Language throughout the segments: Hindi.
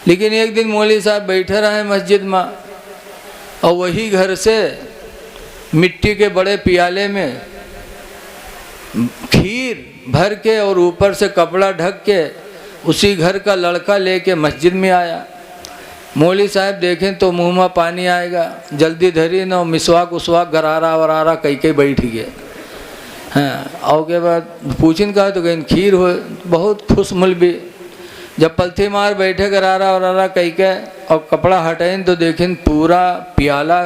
लेकिन एक दिन मौलवी साहब बैठे रहे मस्जिद में और वही घर से मिट्टी के बड़े प्याले में खीर भर के और ऊपर से कपड़ा ढक के उसी घर का लड़का लेके मस्जिद में आया। मौलवी साहब देखें तो मुंह में पानी आएगा, जल्दी धरी न मिसवाक उसवाक गरारा वरारा कई कई बैठ गए। हाँ, और के बाद पूछिन कहा तो कहीं खीर हो, बहुत खुश मौलवी। जब पलथी मार बैठे गरारा वरारा कई के और कपड़ा हटाइन तो देखें पूरा प्याला,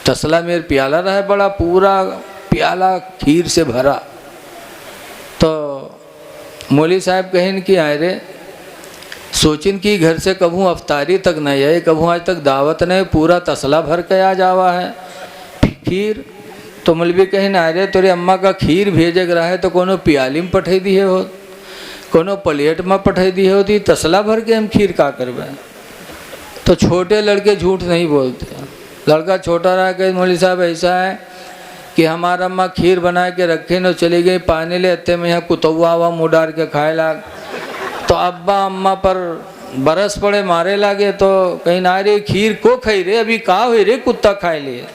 तसला में प्याला रहा बड़ा, पूरा प्याला खीर से भरा। तो मौलवी साहब कहें कि आए रे, सोचिन कि घर से कभू अफ्तारी तक नहीं है, कभू आज तक दावत नहीं, पूरा तसला भर के आ जावा है खीर। तो मौलवी कहें आए रे, तेरे अम्मा का खीर भेजे रहा है तो कोनो प्याली में पठे दिए हो, कोनो प्लेट में पठे दिए होती, तसला भर के हम खीर का करवे। तो छोटे लड़के झूठ नहीं बोलते। लड़का छोटा रहा कि मौलवी साहब ऐसा है कि हमारा अम्मा खीर बना के रखे न चली गई, पानी ले अत्ते में यहाँ कुतवा हुआ मुँह डाल के खाए लाग। तो अब्बा अम्मा पर बरस पड़े मारे लागे। तो कहीं ना रे खीर को खाई रे, अभी का हुई रे, कुत्ता खाए लिए।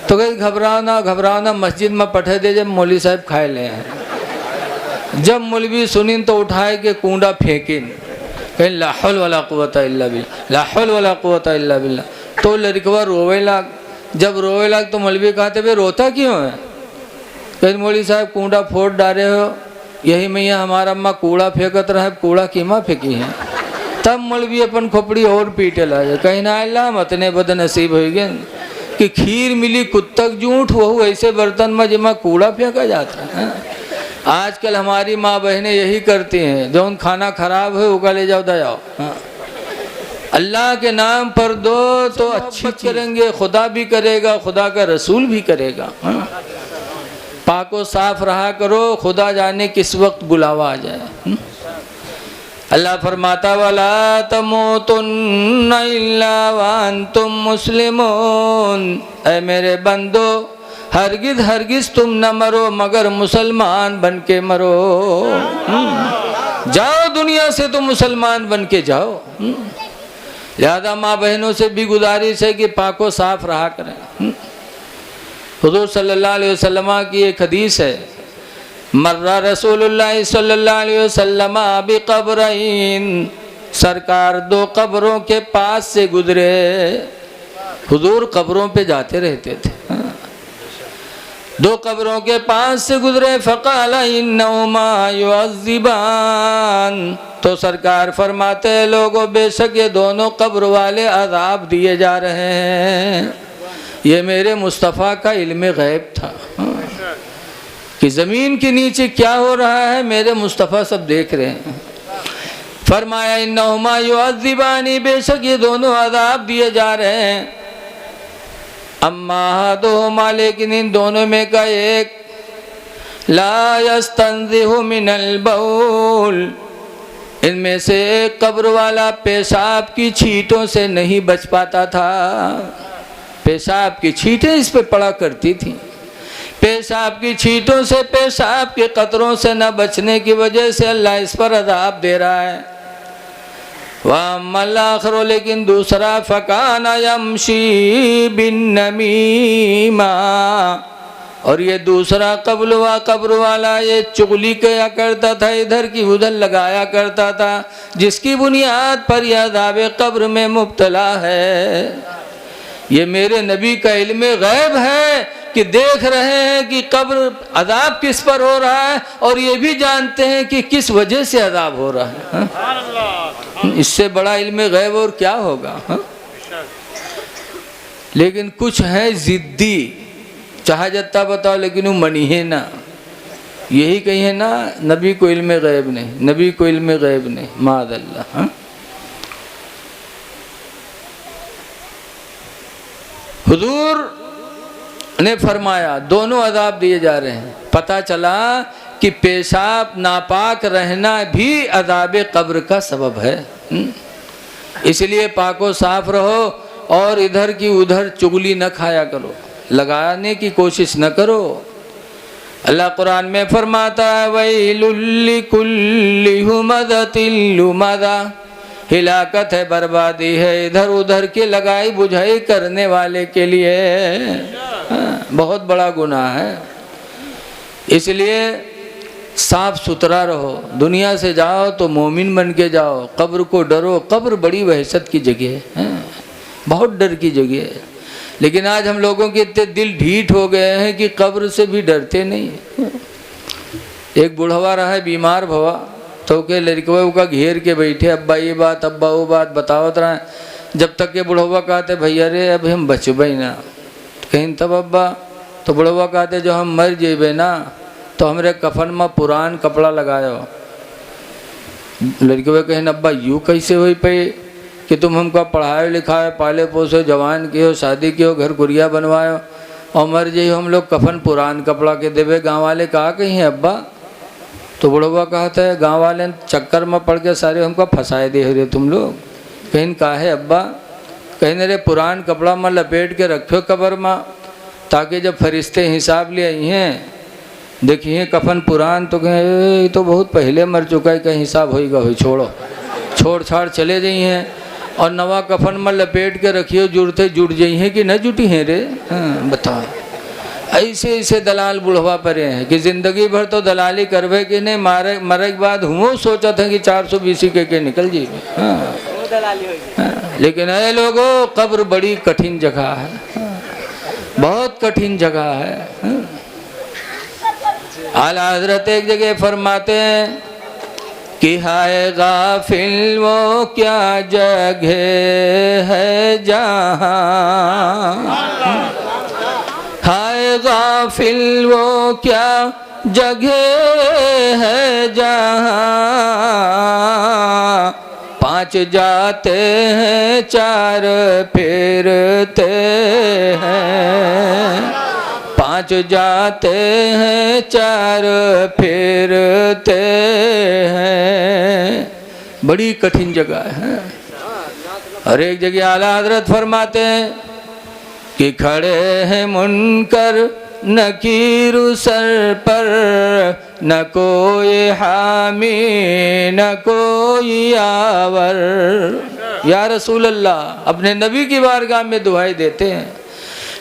तो कहीं घबराओ ना मस्जिद में पठे दे, जब मौलवी साहब खाए ले हैं। जब मौलवी सुनिन तो उठाए के कूड़ा फेंकिन, कहीं ला हौल वला कुव्वता इल्ला बिल्लाह, ला हौल वला कुव्वता इल्ला बिल्लाह। तो लड़कवा रोवे लाग। जब रोवे लाग तो मौलवी कहते भाई रोता क्यों है? कहीं मौलवी साहब कूड़ा फोड़ डाले हो, यही मैया हमारा अम्मा कूड़ा फेंकत रहे, कूड़ा कीमा फेंकी है। तब मौलवी अपन खोपड़ी और पीटे लागे। कहीं ना अल्लाह मतने बदनसीब हो गए कि खीर मिली कुत्तक जूठ, वह ऐसे बर्तन में जिमा कूड़ा फेंका जाता है। आजकल हमारी माँ बहनें यही करती हैं, जो खाना खराब है उका ले जाओ दयाओ। अल्लाह के नाम पर दो तो अच्छी करेंगे, खुदा भी करेगा, खुदा का रसूल भी करेगा। पाको साफ रहा करो, खुदा जाने किस वक्त बुलावा आ जाए। अल्लाह फरमाता वला तमूतुन्ना इल्ला व अंतुम मुस्लिमून, ऐ मेरे बंदो हरगिज हरगिज तुम न मरो मगर मुसलमान बन के मरो। जाओ दुनिया से तो मुसलमान बन के जाओ। लिहाजा माँ बहनों से भी गुजारिश है कि पाको साफ रहा करें। हुजूर सल्लल्लाहु अलैहि वसल्लम की एक हदीस है, मर्रा रसूलुल्लाह सल्लल्लाहु अलैहि वसल्लम बिक़ब्रैन, सरकार दो कब्रों के पास से गुजरे। हुजूर कब्रों पे जाते रहते थे। दो कब्रों के पास से गुजरे। फ़क़ाला इन्नहुमा युअज़्ज़िबान, तो सरकार फरमाते लोगों बेशक ये दोनों कब्र वाले अज़ाब दिए जा रहे हैं। ये मेरे मुस्तफ़ा का इल्म गैब था कि ज़मीन के नीचे क्या हो रहा है, मेरे मुस्तफ़ा सब देख रहे हैं। फरमाया इन्नहुमा युअज़्ज़िबानी, बेशक ये दोनों अज़ाब दिए जा रहे हैं। अम्मा अहदुहुमा, लेकिन इन दोनों में का एक, ला यस्तंज़िहु मिनल बौल, इनमें से एक कब्र वाला पेशाब की छींटों से नहीं बच पाता था। पेशाब की छींटें इस पे पड़ा करती थी। पेशाब की छींटों से, पेशाब के कतरों से न बचने की वजह से अल्लाह इस पर अज़ाब दे रहा है। वअम्मल आखिर, लेकिन दूसरा, फ़काना यमशी बिन्नमीमा, और ये दूसरा कब्र वाला ये चुगली किया करता था, इधर की उधर लगाया करता था, जिसकी बुनियाद पर यह अज़ाब कब्र में मुब्तला है। ये मेरे नबी का इल्म गैब है कि देख रहे हैं कि कब्र अज़ाब किस पर हो रहा है, और ये भी जानते हैं कि किस वजह से अज़ाब हो रहा है। इससे बड़ा इल्म गैब और क्या होगा। लेकिन कुछ है जिद्दी, चाहे जत्ता बताओ लेकिन वो मनी है ना। यही कही है ना, नबी को इल्म गैब नहीं, नबी को इल्म गैब नहीं, माअल्लाह। हुजूर ने फरमाया दोनों अज़ाब दिए जा रहे हैं। पता चला कि पेशाब नापाक रहना भी अज़ाब कब्र का सबब है। इसलिए पाको साफ रहो और इधर की उधर चुगली न खाया करो, लगाने की कोशिश न करो। अल्लाह कुरान में फरमाता है वैलुल लिकुल्लि हुमज़तिल लुमज़ा, हिलाकत है, बर्बादी है इधर उधर की लगाई बुझाई करने वाले के लिए। बहुत बड़ा गुनाह है। इसलिए साफ सुथरा रहो। दुनिया से जाओ तो मोमिन बन के जाओ। कब्र को डरो। कब्र बड़ी वहशत की जगह है, बहुत डर की जगह है। लेकिन आज हम लोगों के इतने दिल ढीठ हो गए हैं कि कब्र से भी डरते नहीं। एक बुढ़वा रहा है बीमार भवा, तो के लड़कवे का घेर के बैठे, अब्बा ये बात अब्बा वो बात बतावत रहा है। जब तक के बुढ़वा कहते भैया रे अब हम बचबे ना, कहीं तब अब्बा, तो बुढ़वा कहते जो हम मर जेबे ना तो हमरे कफन में पुरान कपड़ा लगायो। लड़कवे कहें अब्बा यूँ कैसे हुई पे कि तुम हमको पढ़ाए लिखाए पाले पोसे जवान किए शादी किए घर गुड़िया बनवायो और मर जाइए हम लोग कफन पुरान कपड़ा के देवे। गाँव वाले कहा कहीं है अब्बा, तो बुढ़वा कहता है गांव वाले चक्कर में पड़ के सारे हमको फंसाए दे रहे तुम लोग। कहीं कहा है अब्बा, कहीं रे पुरान कपड़ा में लपेट के रखो कब्र में, ताकि जब फरिश्ते हिसाब ले आई हैं देखिए कफन पुरान, तो कहें तो बहुत पहले मर चुका है, कहीं हिसाब होएगा हो, छोड़ो छोड़ छाड़ चले जाइए हैं। और नवा कफन में लपेट के रखियो, जुड़ते जुड़ जाइए कि न जुटी हैं रे। हाँ बताओ, ऐसे ऐसे दलाल बुढ़वा परे हैं कि जिंदगी भर तो दलाली करवे कि नहीं, मरे के बाद हुओं सोचा था कि 420 के निकल जाइए। हाँ, लेकिन अरे लोगों कब्र बड़ी कठिन जगह है। हाँ, बहुत कठिन जगह है। हाँ। आला हजरत एक जगह फरमाते हैं कि हाय गाफिल वो क्या जगह है जहाँ, हाय गाफिल वो क्या जगह है जहाँ, 5 जाते हैं 4 फिरते हैं, 5 जाते हैं 4 फिरते हैं। बड़ी कठिन जगह है। और एक जगह आला हजरत फरमाते हैं कि खड़े हैं मुनकर नकीर सर पर, न कोई हामी न कोई आवर। या रसूल अल्लाह, अपने नबी की बारगाह में दुआएं देते हैं।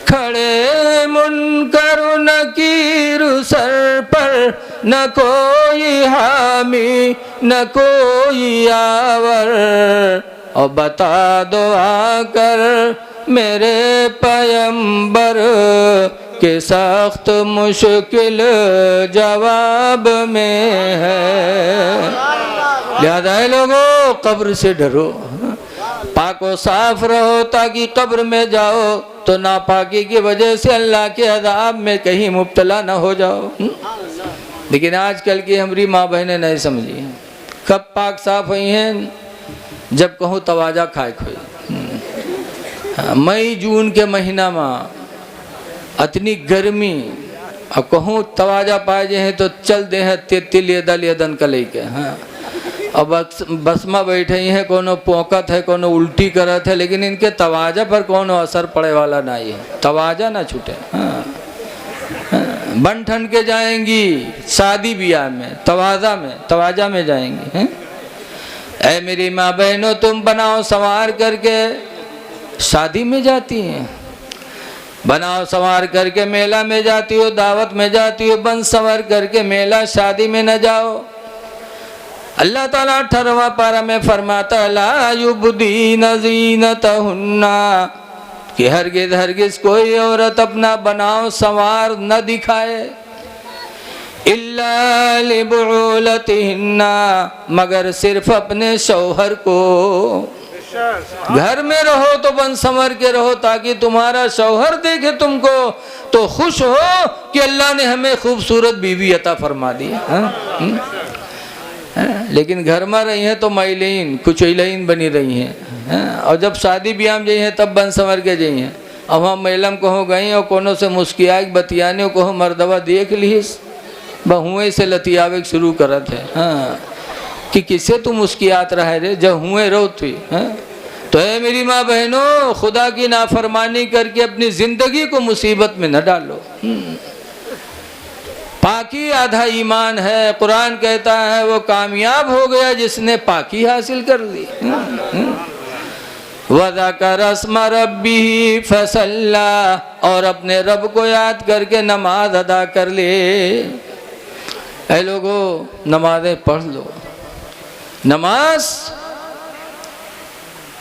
खड़े मुनकर नकीर सर पर, न कोई हामी न कोई आवर, और बता दो आकर मेरे पैगंबर के सख्त मुश्किल जवाब में है। लिहाजा लोगों कब्र से डरो, पाको साफ रहो ताकि कब्र में जाओ तो नापाकी की वजह से अल्लाह के अज़ाब में कहीं मुब्तला न हो जाओ। लेकिन आजकल की हमारी माँ बहनें नहीं समझी। कब पाक साफ हुई हैं? जब कहूँ तवाजा खाए खोई। मई जून के महीना में इतनी गर्मी, अब कहूँ तवाजा पाए जे हैं तो चल दे हैं तिल यदल यदन का लेके। हाँ, अब बस में बैठे हैं, कोनो पोकत है कोनो उल्टी करत है, लेकिन इनके तवाजा पर कोनो असर पड़े वाला नहीं है। तवाजा ना छूटे। हाँ, बन ठन के जाएंगी शादी ब्याह में, तवाजा में जाएंगी। हैं? ऐ मेरी माँ बहनों, तुम बनाओ संवार करके शादी में जाती हैं, बनाओ संवार करके मेला में जाती हो, दावत में जाती हो, बन संवर करके मेला शादी में न जाओ। अल्लाह ताला 18वां पारा में फरमाता ला युबदीन ज़ीनतहुन्ना, कि हरगिज़ हरगिज़ कोई औरत अपना बनाओ संवार न दिखाए, इल्ला लिबुलतिहिन्ना, मगर सिर्फ अपने शौहर को। घर में रहो तो बन संवर के रहो ताकि तुम्हारा शौहर देखे तुमको तो खुश हो कि अल्लाह ने हमें खूबसूरत बीवी अता फरमा दी। लेकिन घर में रही हैं तो मैलीन कुचैलीन बनी रही हैं। और जब शादी ब्याह में जाइए तब बन संवर के जाइए। अब हम मेलम कहो गई और कोनो से मुस्किया बतियाने कहो मर्दवा देख लीस, बहुएं से लतियावे शुरू करत है। हाँ, कि किसे तू मुस्कियात रहा रे जब हुए रो थी। तो है मेरी माँ बहनों, खुदा की नाफरमानी करके अपनी जिंदगी को मुसीबत में न डालो। पाकी आधा ईमान है। कुरान कहता है वो कामयाब हो गया जिसने पाकी हासिल कर ली। वज़कर अस्म रब्बिही फसल्ला, और अपने रब को याद करके नमाज अदा कर ले। ऐ लोगों, नमाजें पढ़ लो। नमाज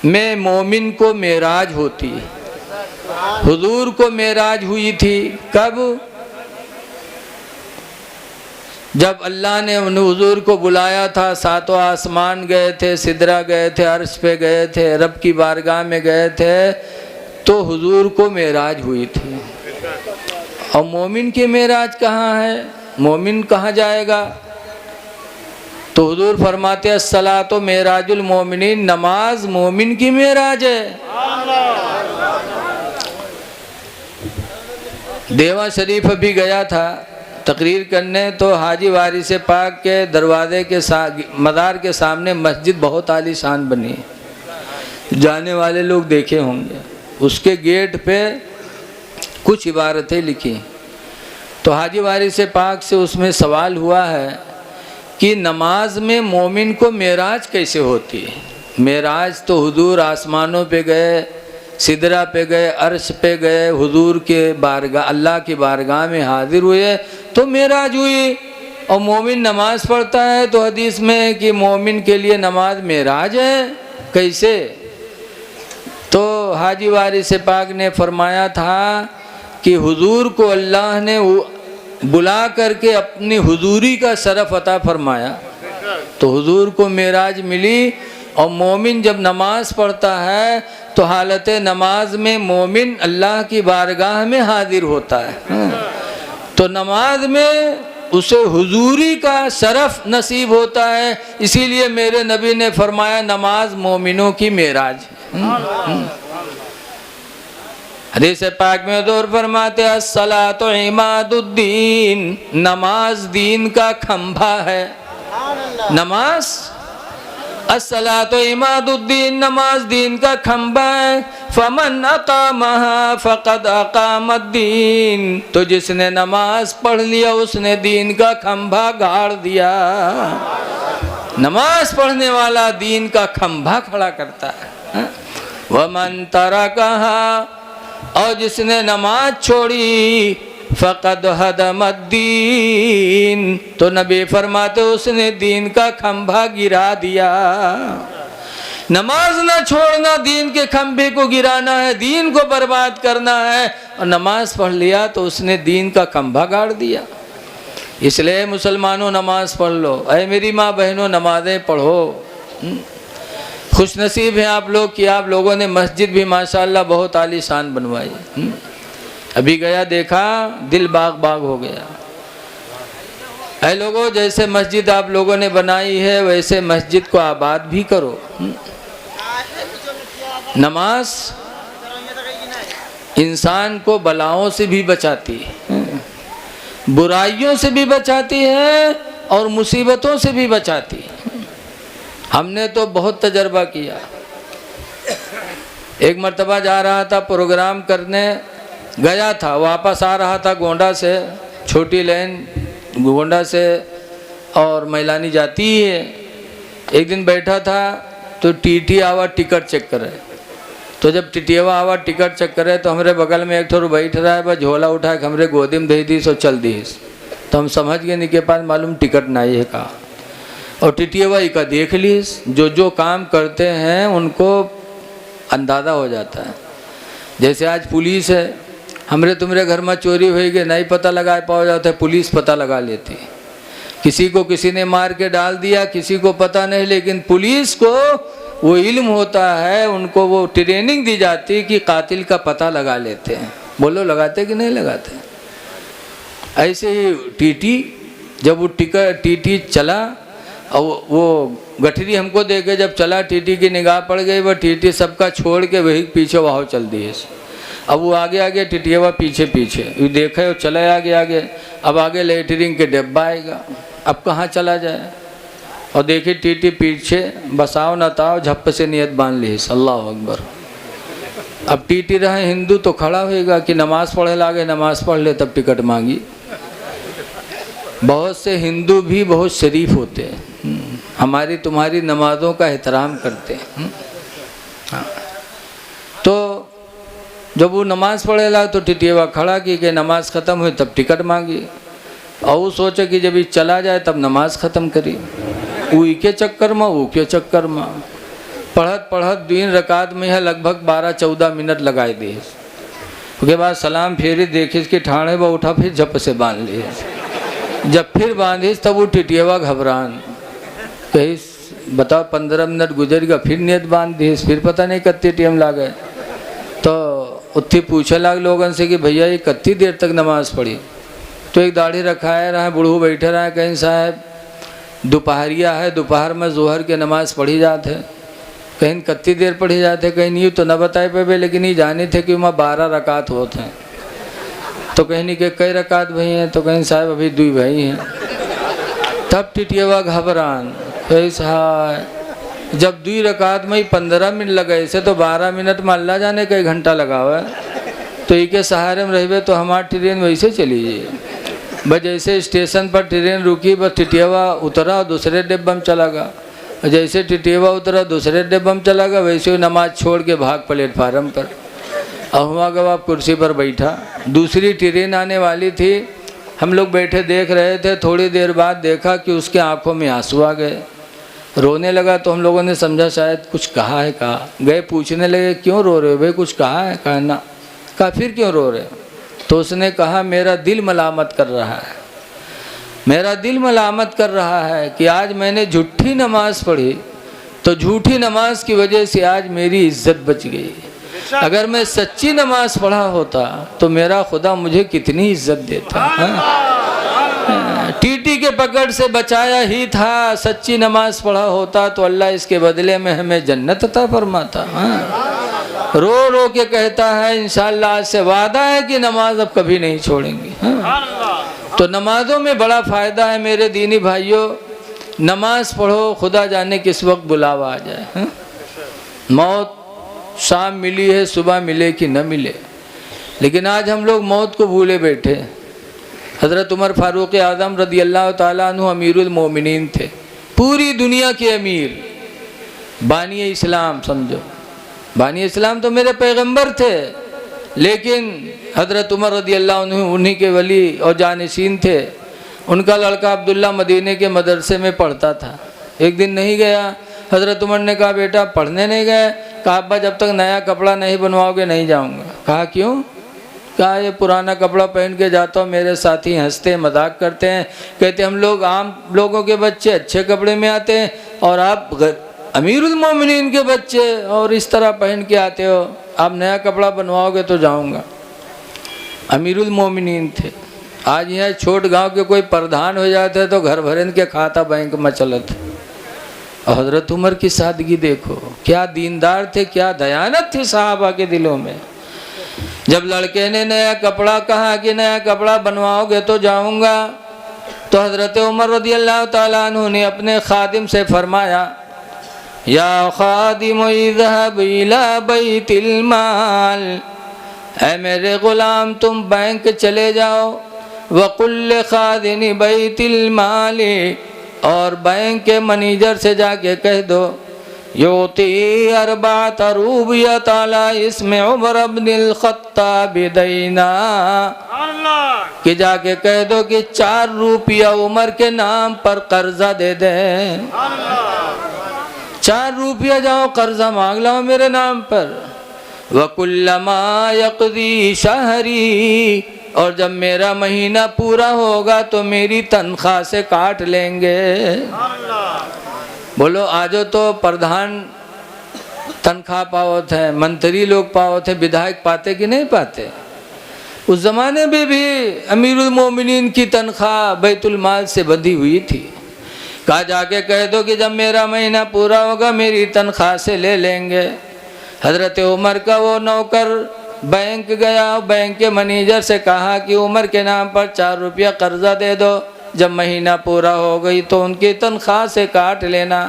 में मोमिन को मेराज होती है। हुजूर को मेराज हुई थी कब? जब अल्लाह ने हुजूर को बुलाया था, सातों आसमान गए थे, सिदरा गए थे, अर्श पे गए थे, रब की बारगाह में गए थे, तो हुजूर को मेराज हुई थी। और मोमिन की मेराज कहाँ है? मोमिन कहाँ जाएगा? तो हुजूर फरमाते हैं सलातो मेराजुल मोमिनीन, नमाज मोमिन की मेराज है। देवा शरीफ भी गया था तकरीर करने, तो हाजी वारिस पाक के दरवाजे के मज़ार के सामने मस्जिद बहुत आलीशान बनी है, जाने वाले लोग देखे होंगे। उसके गेट पे कुछ इबारतें लिखी, तो हाजी वारिस पाक से उसमें सवाल हुआ है कि नमाज में मोमिन को मेराज कैसे होती है? मेराज तो हुजूर आसमानों पे गए, सिदरा पे गए, अर्श पे गए, हुजूर के बारगाह, अल्लाह की बारगाह में हाजिर हुए तो मेराज हुई। और मोमिन नमाज पढ़ता है तो हदीस में है कि मोमिन के लिए नमाज मेराज है। कैसे? तो हाजी वारिस पाक ने फरमाया था कि हुजूर को अल्लाह ने बुला करके अपनी हुजूरी का शरफ अता फरमाया, तो हुजूर को मेराज मिली। और मोमिन जब नमाज पढ़ता है तो हालत नमाज में मोमिन अल्लाह की बारगाह में हाजिर होता है। तो नमाज में उसे हुजूरी का शरफ नसीब होता है। इसीलिए मेरे नबी ने फरमाया नमाज मोमिनों की मेराज। हदीस पाक में दौर फरमाते हैं अस्सलातु इमादुद्दीन, नमाज दीन का खंभा है। नमाज अस्सलातु इमादुद्दीन, नमाज दीन का खंभा है। फमन अकामहा फक़द अकामद्दीन, तो जिसने नमाज पढ़ लिया उसने दीन का खंभा गाड़ दिया। नमाज पढ़ने वाला दीन का खंभा खड़ा करता है। वमन तरकहा, और जिसने नमाज छोड़ी फ़क़द हदमद्दीन, तो नबी फरमाते उसने दीन का खंभा गिरा दिया। नमाज ना छोड़ना, दीन के खंभे को गिराना है, दीन को बर्बाद करना है। और नमाज पढ़ लिया तो उसने दीन का खंभा गाड़ दिया। इसलिए मुसलमानों नमाज पढ़ लो। अरे मेरी माँ बहनों, नमाजें पढ़ो। खुशनसीब हैं आप लोग कि आप लोगों ने मस्जिद भी माशाल्लाह बहुत आलीशान बनवाई। अभी गया देखा, दिल बाग बाग हो गया। ऐ लोगों, जैसे मस्जिद आप लोगों ने बनाई है वैसे मस्जिद को आबाद भी करो। नमाज इंसान को बलाओं से भी बचाती है, बुराइयों से भी बचाती है और मुसीबतों से भी बचाती है। हमने तो बहुत तजर्बा किया। एक मर्तबा जा रहा था प्रोग्राम करने, गया था, वापस आ रहा था गोंडा से, छोटी लाइन गोंडा से और मैलानी जाती है। एक दिन बैठा था तो टीटी आवा टिकट चेक करे। तो जब टिटियावा आवा टिकट चेक करे तो हमारे बगल में एक ठोर बैठ रहा है, बस झोला उठा के हमरे गोदी में दे दी सो चल दी। तो हम समझ गए नहीं के पास मालूम टिकट नहीं है कहा। और टिटियावा का देख ली, जो काम करते हैं उनको अंदाज़ा हो जाता है। जैसे आज पुलिस है, हमरे तुम्हारे घर में चोरी हुई कि नहीं पता लगा पाया जाता है, पुलिस पता लगा लेती है। किसी को किसी ने मार के डाल दिया, किसी को पता नहीं, लेकिन पुलिस को वो इल्म होता है, उनको वो ट्रेनिंग दी जाती है कि कातिल का पता लगा लेते हैं। बोलो लगाते कि नहीं लगाते? ऐसे ही टीटी, जब वो टीटी चला और वो गठरी हमको दे के जब चला, टीटी की निगाह पड़ गई, वह टीटी सबका छोड़ के वही पीछे वहाँ चल दिए। अब वो आगे आगे, टिटियावा पीछे पीछे, ये देखे वो चले आगे आगे। अब आगे लेटरिंग के डिब्बा आएगा, अब कहाँ चला जाए? और देखिए टीटी पीछे, बसाओ न ताओ, झप्प से नियत बांध ली। अल्लाह अकबर। अब टीटी रहे हिंदू तो खड़ा होएगा कि नमाज पढ़े लागे, नमाज पढ़ ले तब टिकट मांगी। बहुत से हिंदू भी बहुत शरीफ होते हैं, हमारी तुम्हारी नमाज़ों का एहतराम करते हैं। हाँ। तो जब वो नमाज़ पढ़ेला तो टिटियवा खड़ा की कि नमाज ख़त्म हुई तब टिकट मांगी, और वो सोचे कि जब ये चला जाए तब नमाज ख़त्म करी। वो के चक्कर में वो के चक्कर में पढ़त पढ़त 2 रकात में है लगभग 12-14 मिनट लगाए दिए। उसके बाद सलाम फेरी देखिस कि ठाणे व उठा, फिर झप से बांध लिए। जब फिर बांधिस तब वो टिटियवा घबरान कहिस बताओ 15 मिनट गुजर गया, फिर नियत बांध दीस, फिर पता नहीं कितनी टाइम ला गए। तो उत्थी पूछे लाग लोगन से कि भैया ये कितनी देर तक नमाज़ पढ़ी। तो एक दाढ़ी रखाए रहा, बूढ़ू बैठे रहा, कहीं साहब दोपहरिया है, दोपहर में जोहर के नमाज़ पढ़ी जाते है। कहीं कितनी देर पढ़ी जाते, कहीं नहीं तो न बताए पे, लेकिन ये जाने थे कि वहाँ 12 रकात होते हैं। तो कहीं नहीं कि कई रकात भाई हैं, तो कहीं साहब अभी 2 भाई हैं। तब टिटियवा घबरान कैसा, जब 2 रकात में ही 15 मिनट लगे से तो 12 मिनट में अल्लाह जाने कई घंटा लगा हुआ है। तो ये के सहारे में रहे तो हमारी ट्रेन वैसे चली जाए। बस जैसे स्टेशन पर ट्रेन रुकी, बस टिटियवा उतरा और दूसरे डिब्बे में चला गया। जैसे टिटियवा उतरा दूसरे डिब्बे में चला गया, वैसे ही नमाज छोड़ के भाग प्लेटफार्म पर। और हुआ गवा कुर्सी पर बैठा, दूसरी ट्रेन आने वाली थी। हम लोग बैठे देख रहे थे। थोड़ी देर बाद देखा कि उसके आंखों में आंसू आ गए, रोने लगा। तो हम लोगों ने समझा शायद कुछ कहा है। कहा गए पूछने लगे क्यों रो रहे हो भाई, कुछ कहा है? कहा ना। कहा फिर क्यों रो रहे हो? तो उसने कहा मेरा दिल मलामत कर रहा है, मेरा दिल मलामत कर रहा है कि आज मैंने झूठी नमाज पढ़ी, तो झूठी नमाज की वजह से आज मेरी इज्जत बच गई। अगर मैं सच्ची नमाज पढ़ा होता तो मेरा खुदा मुझे कितनी इज्जत देता। टीटी के पकड़ से बचाया ही था, सच्ची नमाज पढ़ा होता तो अल्लाह इसके बदले में हमें जन्नत अता फरमाता। रो रो के कहता है इंशाअल्लाह आज से वादा है कि नमाज अब कभी नहीं छोड़ेंगे। तो नमाजों में बड़ा फ़ायदा है मेरे दीनी भाइयों। नमाज पढ़ो, खुदा जाने किस वक्त बुलावा आ जाए। मौत शाम मिली है, सुबह मिले कि न मिले, लेकिन आज हम लोग मौत को भूले बैठे। हज़रत उमर फ़ारूक आज़म रदी अल्लाह ताला अन्हु अमीरुल मोमिनीन थे, पूरी दुनिया के अमीर, बानी इस्लाम समझो। बानी इस्लाम तो मेरे पैगंबर थे, लेकिन हज़रत उमर रदी अल्लाह अन्हु उन्हीं के वली और जानिशीन थे। उनका लड़का अब्दुल्ला मदीने के मदरसे में पढ़ता था। एक दिन नहीं गया। हज़रत उमर ने कहा बेटा पढ़ने नहीं गए? कहा अब्बा जब तक नया कपड़ा नहीं बनवाओगे नहीं जाऊंगा। कहा क्यों? कहा ये पुराना कपड़ा पहन के जाता हूँ, मेरे साथी हंसते मजाक करते हैं, कहते हम लोग आम लोगों के बच्चे अच्छे कपड़े में आते हैं और आप अमीरुल मोमिनीन के बच्चे और इस तरह पहन के आते हो, आप नया कपड़ा बनवाओगे तो जाऊंगा। अमीरुल मोमिनीन थे। आज यहाँ छोट गांव के कोई प्रधान हो जाते तो घर भरन के खाता बैंक में चलत। हज़रत उमर की सादगी देखो, क्या दीनदार थे, क्या दयानत थी साहबा के दिलों में। जब लड़के ने नया कपड़ा कहा कि नया कपड़ा बनवाओगे तो जाऊंगा, तो हज़रत उमर रज़ी अल्लाह ताला अन्हु ने अपने खादिम से फरमाया या खादिम इज़हब इला बैतिल माल, ऐ मेरे ग़ुलाम तुम बैंक चले जाओ, वकुल्ल खादिनी बैतिल माली, और बैंक के मैनेजर से जाके कह दो योती अरबात रूबियत अला इसमें उमर इब्नुल खत्ताब दैना, कि जाके कह दो कि 4 रुपया उमर के नाम पर कर्जा दे दे। 4 रुपया जाओ कर्जा मांग लो मेरे नाम पर। वकुल्लमा यक़दी शहरी, और जब मेरा महीना पूरा होगा तो मेरी तनख्वाह से काट लेंगे। बोलो आजो तो प्रधान तनख्वाह पावत है, मंत्री लोग पावत है, विधायक पाते कि नहीं पाते? उस ज़माने में भी अमीरुल मोमिनीन की तनख्वाह बैतुल माल से बंधी हुई थी। कहा जाके कह दो कि जब मेरा महीना पूरा होगा मेरी तनख्वाह से ले लेंगे। हज़रत उमर का वो नौकर बैंक गया, बैंक के मैनेजर से कहा कि उमर के नाम पर 4 रुपया कर्जा दे दो, जब महीना पूरा हो गई तो उनकी तनख्वाह से काट लेना।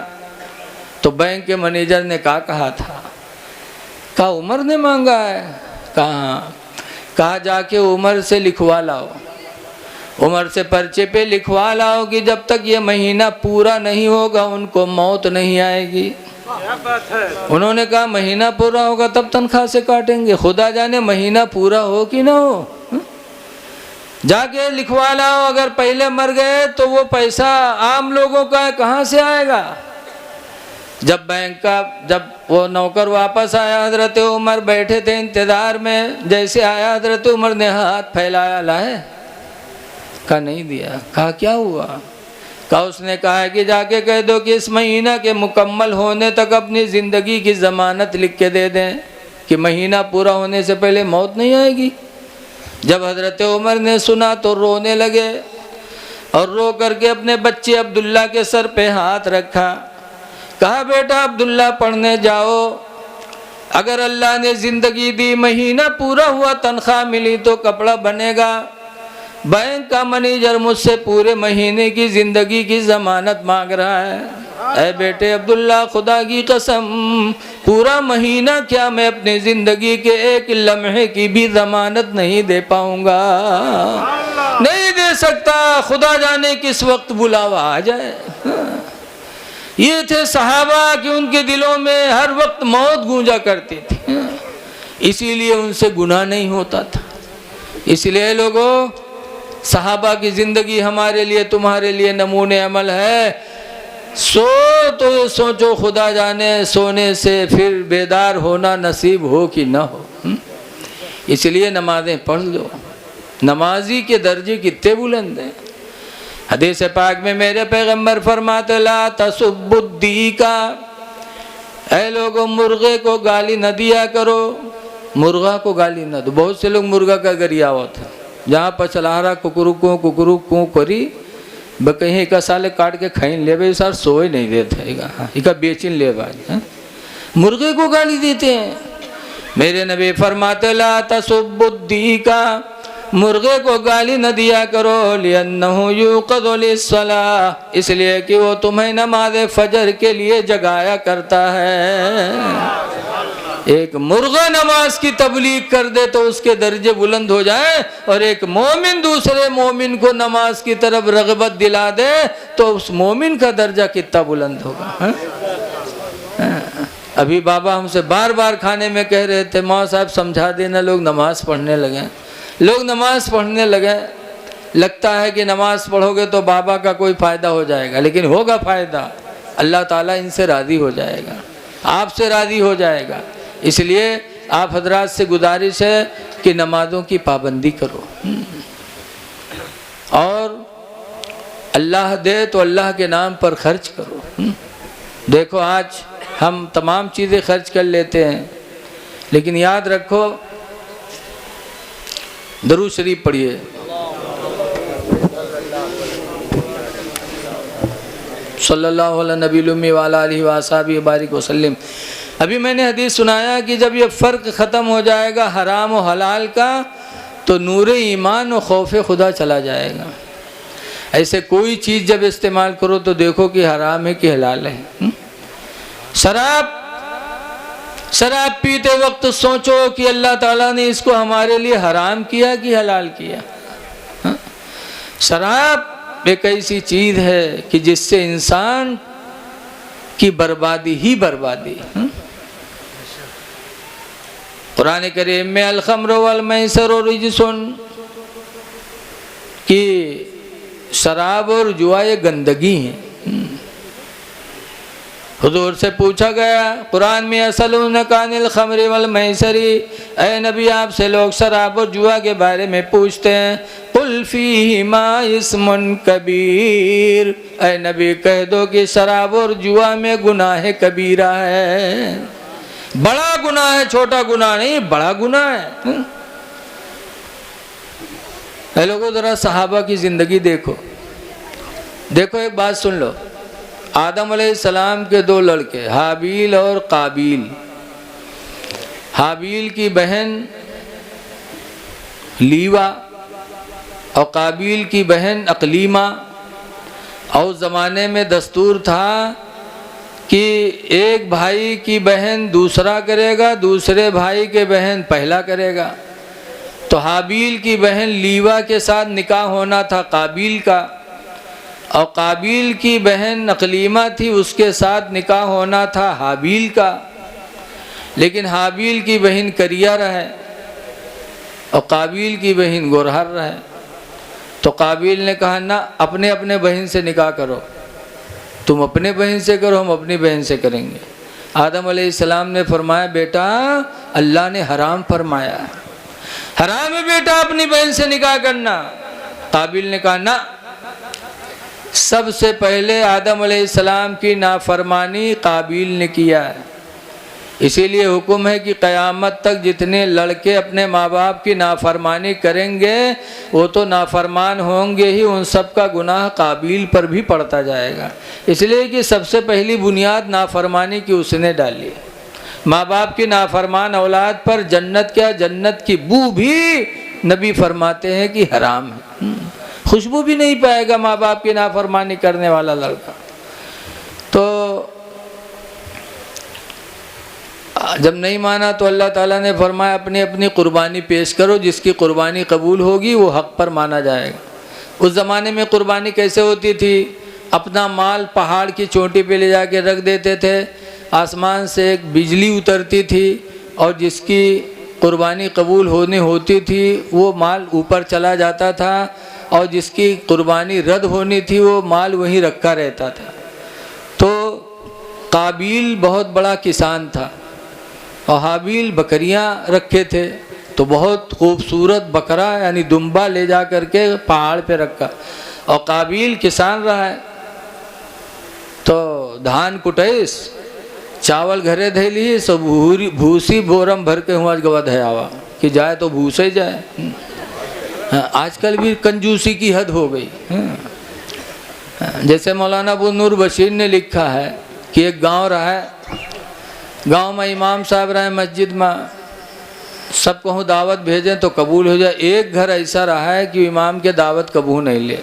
तो बैंक के मैनेजर ने कहा था? कहा उमर ने मांगा है। कहा जाके उमर से लिखवा लाओ। उमर से पर्चे पे लिखवा लाओ कि जब तक ये महीना पूरा नहीं होगा उनको मौत नहीं आएगी। क्या बात है। उन्होंने कहा महीना पूरा होगा तब तनख्वाह से काटेंगे, खुदा जाने महीना पूरा हो कि ना हो। जाके लिखवा लाओ, अगर पहले मर गए तो वो पैसा आम लोगों का कहाँ से आएगा। जब बैंक का जब वो नौकर वापस आया, हजरत उमर बैठे थे इंतज़ार में, जैसे आया हजरत उमर ने हाथ फैलाया, लाए? कहा नहीं दिया। कहा क्या हुआ? कहा उसने कहा है कि जाके कह दो कि इस महीना के मुकम्मल होने तक अपनी ज़िंदगी की ज़मानत लिख के दे दें कि महीना पूरा होने से पहले मौत नहीं आएगी। जब हजरत उमर ने सुना तो रोने लगे और रो करके अपने बच्चे अब्दुल्ला के सर पे हाथ रखा। कहा बेटा अब्दुल्ला पढ़ने जाओ, अगर अल्लाह ने ज़िंदगी दी, महीना पूरा हुआ, तनख्वाह मिली तो कपड़ा बनेगा। बैंक का मैनेजर मुझसे पूरे महीने की ज़िंदगी की ज़मानत मांग रहा है। ऐ बेटे अब्दुल्ला, खुदा की कसम पूरा महीना क्या मैं अपनी ज़िंदगी के एक लम्हे की भी ज़मानत नहीं दे पाऊँगा, नहीं दे सकता। खुदा जाने किस वक्त बुलावा आ जाए। ये थे सहाबा कि उनके दिलों में हर वक्त मौत गूंजा करती थी, इसीलिए उनसे गुनाह नहीं होता था। इसलिए लोगों, सहाबा की ज़िंदगी हमारे लिए तुम्हारे लिए नमूने अमल है। सो तो सोचो, खुदा जाने सोने से फिर बेदार होना नसीब हो कि ना हो। इसलिए नमाज़ें पढ़ लो। नमाजी के दर्जे कितने बुलंद हैं। हदीस पाक में मेरे पैगम्बर फरमाते ला तसुब्बुद्दी का, ऐ लोगों मुर्गे को गाली न दिया करो, मुर्गा को गाली न दो। बहुत से लोग मुर्गा का गरिया होता है, जहाँ पर चला रहा कुकुरु को करी कहीं का साले काट के खाइन ले भाई सर सोए नहीं देते इका बेचिन ले भाई, मुर्गे को गाली देते हैं। मेरे नबी फरमाते ला तसुब्बुद्दी का, मुर्गे को गाली न दिया करो, लिअन्नहु युक़ज़ु लिस्सलाह, इसलिए कि वो तुम्हें नमाज फजर के लिए जगाया करता है। एक मुर्गा नमाज की तबलीग कर दे तो उसके दर्जे बुलंद हो जाए, और एक मोमिन दूसरे मोमिन को नमाज की तरफ रग़बत दिला दे तो उस मोमिन का दर्जा कितना बुलंद होगा। अभी बाबा हमसे बार बार खाने में कह रहे थे, मौला साहब समझा देना, लोग नमाज पढ़ने लगे, लोग नमाज पढ़ने लगे। लगता है कि नमाज पढ़ोगे तो बाबा का कोई फ़ायदा हो जाएगा, लेकिन होगा फ़ायदा। अल्लाह ताला इनसे राज़ी हो जाएगा, आपसे राज़ी हो जाएगा। इसलिए आप हजरात से गुजारिश है कि नमाज़ों की पाबंदी करो, और अल्लाह दे तो अल्लाह के नाम पर खर्च करो। देखो आज हम तमाम चीज़ें खर्च कर लेते हैं, लेकिन याद रखो दरूद शरीफ पढ़िए। सल्लल्लाहु अलैहि नबील उम्मी वाला अलैहि वसहबिहि बारिक वसल्लम। अभी मैंने हदीस सुनाया कि जब ये फ़र्क ख़त्म हो जाएगा हराम और हलाल का, तो नूर ईमान और खौफ खुदा चला जाएगा। ऐसे कोई चीज़ जब इस्तेमाल करो तो देखो कि हराम है कि हलाल है। शराब पीते वक्त सोचो कि अल्लाह ताला ने इसको हमारे लिए हराम किया कि हलाल किया। शराब एक ऐसी चीज़ है कि जिससे इंसान की बर्बादी ही बर्बादी। कुरान करीम में अल खम्र वल मैसर रिजसुन, कि शराब और जुआ ये गंदगी है। हुजूर से पूछा गया कुरान में, यसअलूनका अनिल खम्रि वल मैसरी, ऐ नबी आपसे लोग शराब और जुआ के बारे में पूछते हैं। कुल फीहिमा इस्मुन कबीर, ऐ नबी कह दो कि शराब और जुआ में गुनाह कबीरा है, बड़ा गुनाह है, छोटा गुनाह नहीं, बड़ा गुनाह है। ऐ लोगों जरा सहाबा की ज़िंदगी देखो, देखो एक बात सुन लो। आदम अलैहिस्सलाम के दो लड़के हाबील और काबील। हाबील की बहन लीवा और काबील की बहन अकलीमा। और ज़माने में दस्तूर था कि एक भाई की बहन दूसरा करेगा, दूसरे भाई के बहन पहला करेगा। तो हाबील की बहन लीवा के साथ निकाह होना था काबील का, और काबील की बहन अकलीमा थी, उसके साथ निकाह होना था हाबील का। लेकिन हाबील की बहन करिया रहे और काबील की बहन गोरहर रहे। तो काबील ने कहा ना, अपने अपने बहन से निकाह करो, तुम अपने बहन से करो, हम अपनी बहन से करेंगे। आदम अलैहिस्सलाम ने फरमाया बेटा अल्लाह ने हराम फरमाया है, हराम है बेटा अपनी बहन से निकाह करना। काबील ने कहा ना, सबसे पहले आदम अलैहिस्सलाम की नाफरमानी काबील ने किया है, इसीलिए हुक्म है कि क़यामत तक जितने लड़के अपने माँ बाप की नाफरमानी करेंगे वो तो नाफरमान होंगे ही, उन सब का गुनाह काबील पर भी पड़ता जाएगा। इसलिए कि सबसे पहली बुनियाद नाफरमानी की उसने डाली। माँ बाप की नाफरमान औलाद पर जन्नत क्या, जन्नत की बू भी नबी फरमाते हैं कि हराम है, खुशबू भी नहीं पाएगा माँ बाप की नाफरमानी करने वाला लड़का। तो जब नहीं माना तो अल्लाह ताला ने फरमाया अपनी अपनी कुर्बानी पेश करो, जिसकी कुर्बानी कबूल होगी वो हक़ पर माना जाएगा। उस ज़माने में कुर्बानी कैसे होती थी, अपना माल पहाड़ की चोटी पे ले जाके रख देते थे, आसमान से एक बिजली उतरती थी और जिसकी कुर्बानी कबूल होनी होती थी वो माल ऊपर चला जाता था, और जिसकी कुर्बानी रद्द होनी थी वो माल वहीं रखा रहता था। तो काबील बहुत बड़ा किसान था और हाबील बकरियां रखे थे, तो बहुत खूबसूरत बकरा यानी दुम्बा ले जा करके पहाड़ पे रखा, और काबील किसान रहा है। तो धान कुटैस चावल घरे धैली, सब भूसी बोरम भर के हुआ गवा धयावा कि जाए तो भूसे जाए। आजकल भी कंजूसी की हद हो गई। जैसे मौलाना अबू नूर बशीर ने लिखा है कि एक गांव रहा है, गांव में इमाम साहब रहे, मस्जिद में सब कहूँ दावत भेजें तो कबूल हो जाए। एक घर ऐसा रहा है कि इमाम के दावत कबूल नहीं ले,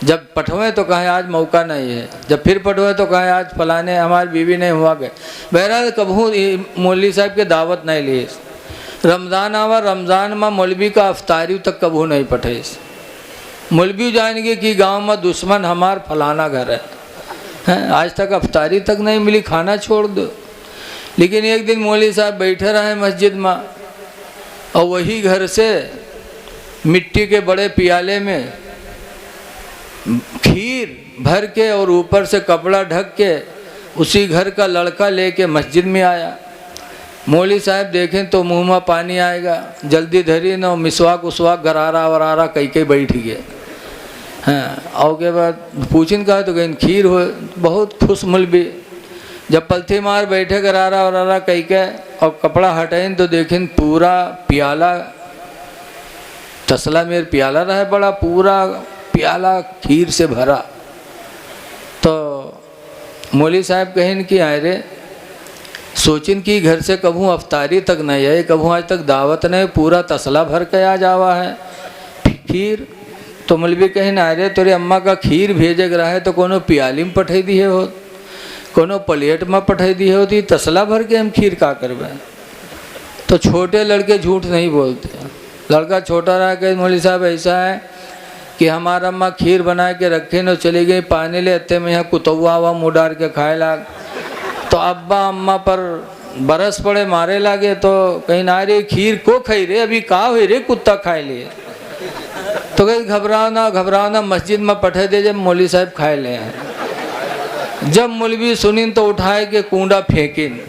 जब पठवें तो कहें आज मौका नहीं है, जब फिर पठवें तो कहें आज फलाने हमारी बीवी नहीं हुआ गए। बहरहाल कबूल मौलवी साहब के दावत नहीं लिए। रमज़ान आवा, रमज़ान में मौलवी का अफ्तारी तक कबूल नहीं पठे। मौलवी जानेंगे कि गांव में दुश्मन हमार फलाना घर है, आज तक अफ्तारी तक नहीं मिली, खाना छोड़ दो। लेकिन एक दिन मौलवी साहब बैठे रहे मस्जिद में और वही घर से मिट्टी के बड़े पियाले में खीर भर के और ऊपर से कपड़ा ढक के उसी घर का लड़का लेके मस्जिद में आया। मौलवी साहब देखें तो मुंह में पानी आएगा, जल्दी धरी न मिसवाक उसवाक गरारा वरारा कई कई बैठ गए। हाँ, और के बाद पूछिन कहा तो कहीं खीर हो, बहुत खुश मौलवी। जब पलथी मार बैठे गरारा वरारा कई के और कपड़ा हटाइन तो देखें पूरा पियाला, तसला मेर पियाला रहा बड़ा, पूरा प्याला खीर से भरा। तो मौलवी साहब कहें कि आए रे, सोचिन कि घर से कभू अफ्तारी तक नहीं है, कभू आज तक दावत नहीं, पूरा तसला भर के आ जावा है खीर। तो मौलवी कहें आए रे, तेरे अम्मा का खीर भेजे रहा है तो कोनो पियाली में पठे दिए हो, कोनो प्लेट में पठे दिए होती, तसला भर के हम खीर का करवे। तो छोटे लड़के झूठ नहीं बोलते। लड़का छोटा रहा कि मौलवी साहब ऐसा है कि हमारा अम्मा खीर बना के रखे न चली गई, पानी ले अत्ते में यहाँ कुतवा हुआ मुँह डाल के खाए लाग। तो अब्बा अम्मा पर बरस पड़े मारे लागे, तो कहीं ना रे खीर को खाई रे, अभी का हुई रे कुत्ता खाए लिए। तो कहीं घबराओ ना मस्जिद में पठे दे, जब मौलवी साहब खाए ले हैं। जब मौलवी सुनिन तो उठाए के कूड़ा फेंकिन,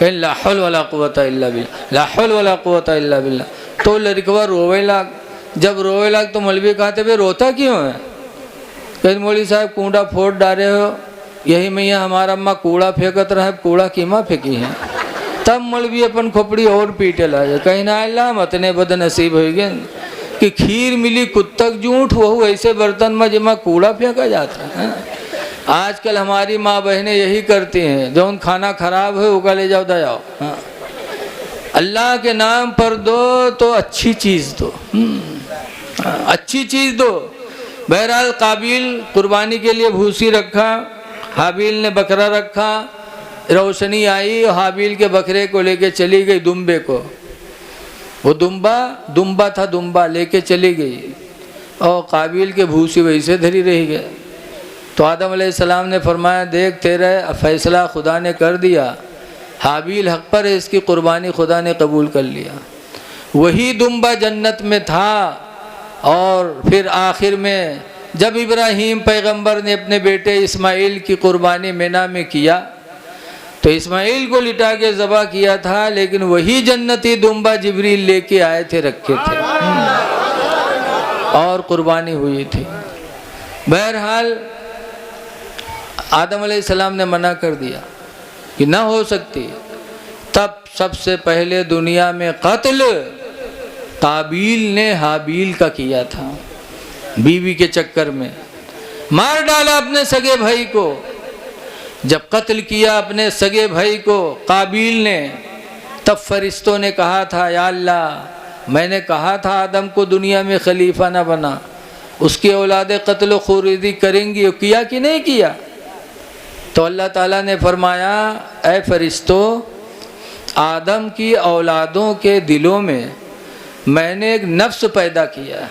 कहीं ला हौल वला कुव्वता इल्ला बिल्लाह, ला हौल वला कुव्वता इल्ला बिल्लाह। तो लड़कवा रोवे लाग। जब रोवे लाग तो मौलवी कहते भाई रोता क्यों है? कहीं मौलवी साहब कूड़ा फोड़ डाले हो, यही मैया हमारा अम्मा कूड़ा फेंकत रहे, कूड़ा कीमा फेंकी है। तब मौलवी अपन खोपड़ी और पीटे लागे, कहीं ना अल्लाह मतने बदनसीब हो गए कि खीर मिली कुत्तक झूठ, वह ऐसे बर्तन में जिमा कूड़ा फेंका जाता है। आजकल हमारी माँ बहनें यही करती हैं, जो उन खाना खराब है उका ले जाओ दयाओ। हाँ, अल्लाह के नाम पर दो तो अच्छी चीज़ दो, अच्छी चीज़ दो। बहरहाल काबिल कुर्बानी के लिए भूसी रखा, हाबील ने बकरा रखा। रोशनी आई और हाबील के बकरे को लेके चली गई दुम्बे को। वो दुम्बा था, दुम्बा लेके चली गई और काबिल के भूसी वैसे धरी रह गए। तो आदम अलैहिस्सलाम ने फरमाया, देख तेरा फैसला खुदा ने कर दिया, हाबील हक पर है, इसकी कुर्बानी खुदा ने कबूल कर लिया। वही दुम्बा जन्नत में था। और फिर आखिर में जब इब्राहीम पैगंबर ने अपने बेटे इस्माइल की कुर्बानी मिना में किया तो इस्माइल को लिटा के ज़बह किया था, लेकिन वही जन्नती दुम्बा जिब्रील लेके आए थे, रखे थे और कुर्बानी हुई थी। बहरहाल आदम अलैहिस्सलाम ने मना कर दिया कि ना हो सकती। तब सबसे पहले दुनिया में कत्ल काबिल ने हाबील का किया था, बीवी के चक्कर में मार डाला अपने सगे भाई को। जब कत्ल किया अपने सगे भाई को काबिल ने, तब फरिश्तों ने कहा था, या अल्लाह मैंने कहा था आदम को दुनिया में खलीफा ना बना, उसकी औलादे कत्ल खुरीदी करेंगी, किया कि नहीं किया? तो अल्लाह ताला ने फरमाया, ऐ फरिश्तों, आदम की औलादों के दिलों में मैंने एक नफ्स पैदा किया,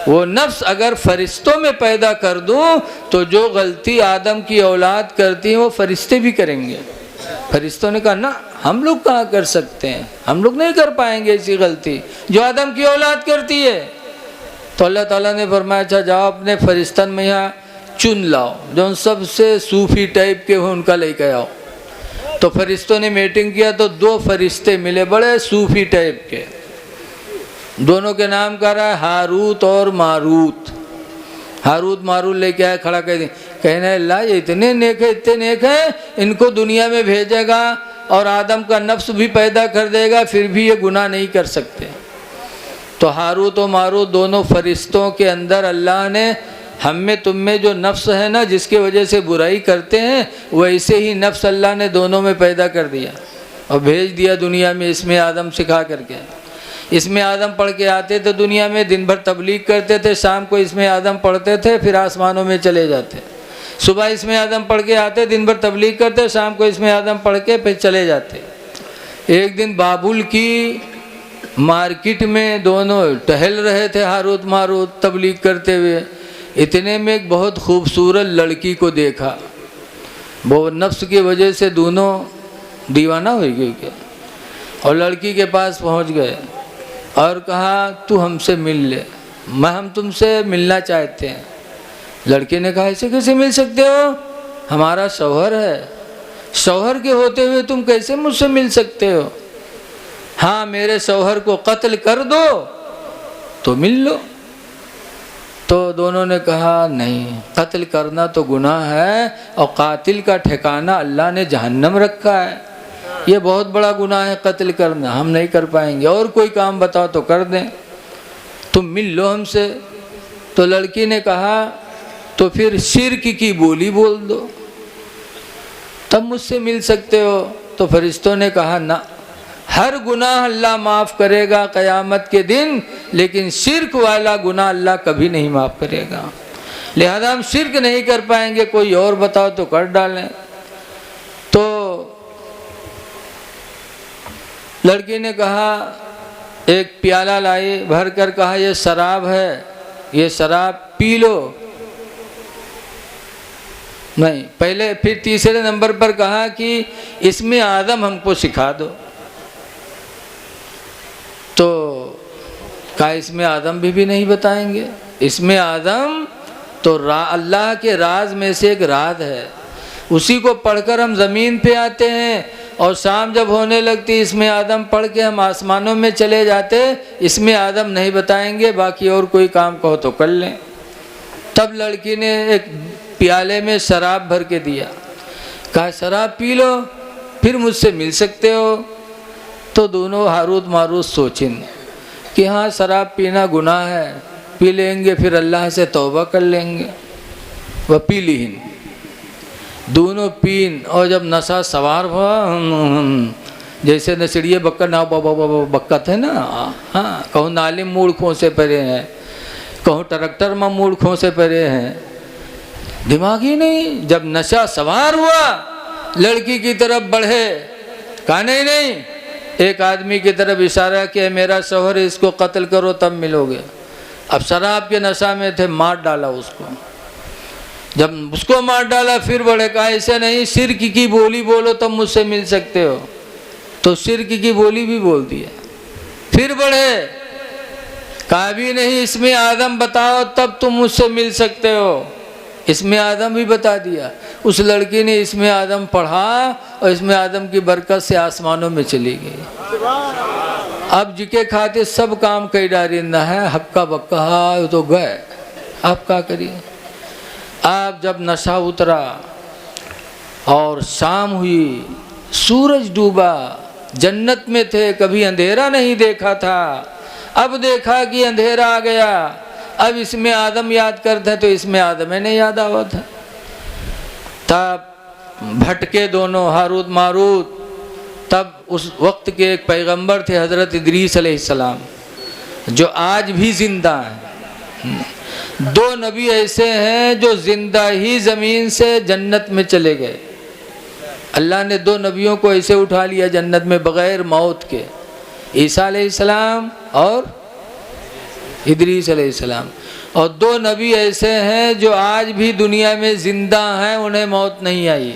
वो नफ्स अगर फरिश्तों में पैदा कर दूं तो जो गलती आदम की औलाद करती है वो फरिश्ते भी करेंगे। फरिश्तों ने कहा, ना हम लोग कहाँ कर सकते हैं, हम लोग नहीं कर पाएंगे ऐसी गलती जो आदम की औलाद करती है। तो अल्लाह ताला ने फरमाया, अच्छा जाओ अपने फरिश्तन में यहाँ चुन लाओ, जो सबसे सूफी टाइप के हो उनका लेके आओ। तो फरिश्तों ने मीटिंग किया तो 2 फरिश्ते मिले बड़े सूफी टाइप के, दोनों के नाम का रहा है हारूत और मारूत। हारूत मारूत लेके आए, खड़ा कर दिया, कहने अल्लाह ये इतने नेक है, इतने नेक है, इनको दुनिया में भेजेगा और आदम का नफ्स भी पैदा कर देगा, फिर भी ये गुनाह नहीं कर सकते। तो हारूत और मारूत दोनों फरिश्तों के अंदर अल्लाह ने हम में तुम में जो नफ्स है ना, जिसके वजह से बुराई करते हैं, वैसे ही नफ्स अल्लाह ने दोनों में पैदा कर दिया और भेज दिया दुनिया में इसमें आदम सिखा करके। इसमें आदम पढ़ के आते थे दुनिया में, दिन भर तबलीग करते थे, शाम को इसमें आदम पढ़ते थे, फिर आसमानों में चले जाते। सुबह इसमें आदम पढ़ के आते, दिन भर तबलीग करते, शाम को इसमें आदम पढ़ के फिर चले जाते। एक दिन बाबुल की मार्केट में दोनों टहल रहे थे, हारूत मारूत तबलीग करते हुए। इतने में एक बहुत खूबसूरत लड़की को देखा, वो नफ्स की वजह से दोनों दीवाना हो गए क्या, और लड़की के पास पहुंच गए और कहा, तू हमसे मिल ले, हम तुमसे मिलना चाहते हैं। लड़के ने कहा, ऐसे कैसे मिल सकते हो, हमारा शौहर है, शौहर के होते हुए तुम कैसे मुझसे मिल सकते हो? हाँ, मेरे शौहर को कत्ल कर दो तो मिल लो। तो दोनों ने कहा, नहीं, कत्ल करना तो गुनाह है और कातिल का ठिकाना अल्लाह ने जहन्नम रखा है, ये बहुत बड़ा गुनाह है कत्ल करना, हम नहीं कर पाएंगे, और कोई काम बताओ तो कर दें, तुम मिल लो हमसे। तो लड़की ने कहा, तो फिर शिर्क की बोली बोल दो, तब मुझसे मिल सकते हो। तो फरिश्तों ने कहा, ना, हर गुनाह अल्लाह माफ़ करेगा क़यामत के दिन, लेकिन शिर्क वाला गुनाह अल्लाह कभी नहीं माफ़ करेगा, लिहाजा हम शिर्क नहीं कर पाएंगे, कोई और बताओ तो कर डालें। तो लड़की ने कहा, एक प्याला लाई, भर कर कहा, ये शराब है, ये शराब पी लो। नहीं, पहले फिर तीसरे नंबर पर कहा कि इसमें आदम हमको सिखा दो। तो कहा, इसमें आदम भी नहीं बताएंगे, इसमें आदम तो अल्लाह के राज में से एक राज है, उसी को पढ़कर हम ज़मीन पे आते हैं और शाम जब होने लगती इसमें आदम पढ़ के हम आसमानों में चले जाते, इसमें आदम नहीं बताएंगे, बाकी और कोई काम कहो तो कर लें। तब लड़की ने एक प्याले में शराब भर के दिया, कहा, शराब पी लो, फिर मुझसे मिल सकते हो। तो दोनों हारूत मारूत सोचिन कि हाँ, शराब पीना गुनाह है, पी लेंगे, फिर अल्लाह से तौबा कर लेंगे। वह पी लीन, दोनों पीन, और जब नशा सवार हुआ, जैसे नसड़िए बक्का ना बक्का थे ना, हाँ, कहूँ नालिम मूड़ खोसे पड़े हैं, कहूँ ट्रैक्टर में मूड़ खोसे पड़े हैं, दिमाग ही नहीं। जब नशा सवार हुआ, लड़की की तरफ बढ़े, कहा, नहीं नहीं, एक आदमी की तरफ इशारा किया, मेरा शौहर है, इसको कत्ल करो तब मिलोगे। अब शराब के नशा में थे, मार डाला उसको। जब उसको मार डाला फिर बढ़े, कहा ऐसे नहीं, शिर्क की बोली बोलो तब मुझसे मिल सकते हो। तो शिर्क की बोली भी बोल दिया। फिर बढ़े, कहा भी नहीं, इसमें आदम बताओ तब तुम मुझसे मिल सकते हो। इसमें आदम भी बता दिया। उस लड़की ने इसमें आदम पढ़ा और इसमें आदम की बरकत से आसमानों में चली गई। अब जिके खाते सब काम कई डारिंदा है, हक्का बक्का तो गए, आप क्या करिए। अब जब नशा उतरा और शाम हुई, सूरज डूबा, जन्नत में थे, कभी अंधेरा नहीं देखा था, अब देखा कि अंधेरा आ गया। अब इसमें आदम याद करते तो इसमें आदम ने याद आवा था। तब भटके दोनों हारूत मारूत। तब उस वक्त के एक पैगंबर थे हज़रत इदरीस अलैहिस्सलाम, जो आज भी जिंदा हैं। दो नबी ऐसे हैं जो जिंदा ही ज़मीन से जन्नत में चले गए। अल्लाह ने दो नबियों को ऐसे उठा लिया जन्नत में बग़ैर मौत के, ईसा अलैहिस्सलाम और इदरीस अलैहिस्सलाम। और दो नबी ऐसे हैं जो आज भी दुनिया में ज़िंदा हैं, उन्हें मौत नहीं आई।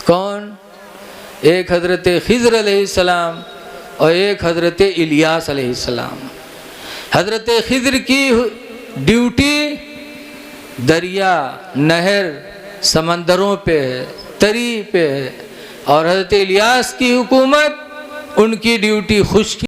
कौन? एक हज़रत खिज़र अलैहिस्सलाम और एक हज़रत इलियास अलैहिस्सलाम। हज़रत खिज़र की ड्यूटी दरिया, नहर, समंदरों पे है, तरी पे है, और हज़रत इलियास की हुकूमत, उनकी ड्यूटी खुश्की